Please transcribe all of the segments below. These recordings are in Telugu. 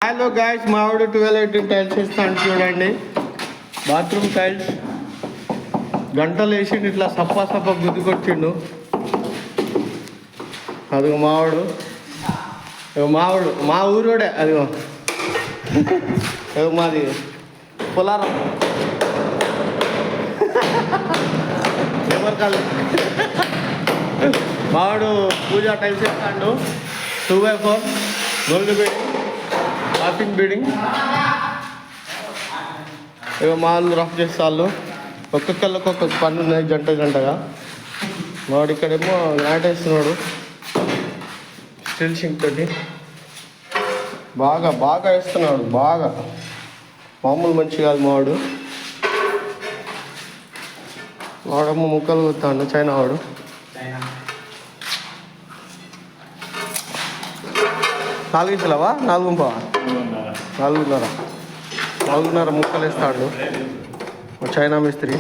హలో గాయస్, మావాడు 12 టైల్స్ వేస్తాను చూడండి. బాత్రూమ్ టైల్స్ గంటలు వేసిండు, ఇట్లా సప్ప గుద్దుకొచ్చిండు. అదిగో మావాడు, మా ఊరోడే. అదిగో మాది పొలారం. ఎవరు కాదు, మావాడు పూజ టైల్స్ వేస్తాడు. 2x4 gold building, washing building. ఇక మా వాళ్ళు రఫ్ చేస్తాళ్ళు. ఒక్కొక్కళ్ళకి ఒక్కొక్క పని ఉన్నాయి, జంటగా. వాడు ఇక్కడేమో మ్యాట్ వేస్తున్నాడు స్టిల్ షింక్ తోటి. బాగా వేస్తున్నాడు, మామూలు మంచి కాదు వాడేమో ముక్కలు కుతాడు, చైనా వాడు. నాలుగించలేవా? 4.5 ముక్కలు వేస్తాడు చైనా మిస్త్రి.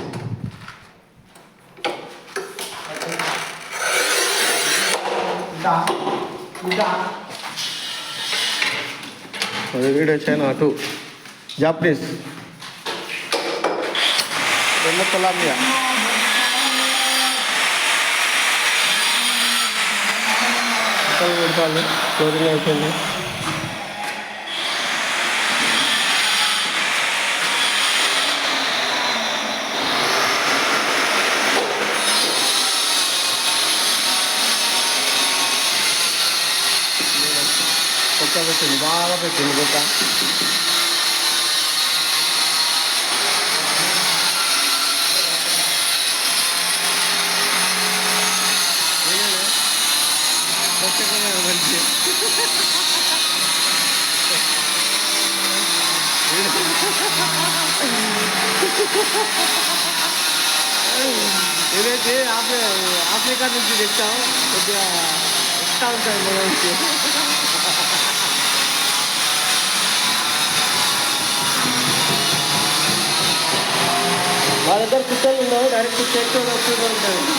Video China 2 Japanese Colombia. ముక్కలు పెడతాను, ఫ్లోరింగ్ అయిపోయింది. పెట్టింది, బాగా పెట్టింది బొక్క. ఇదైతే ఆఫ్రికా నుంచి తెచ్చాం, కొద్దిగా ఇష్టం ఉంటాయి మన నుంచి. మా దగ్గర కుక్కలు ఉండవు, డైరెక్ట్ చేతితో వచ్చి ఉంటుంది.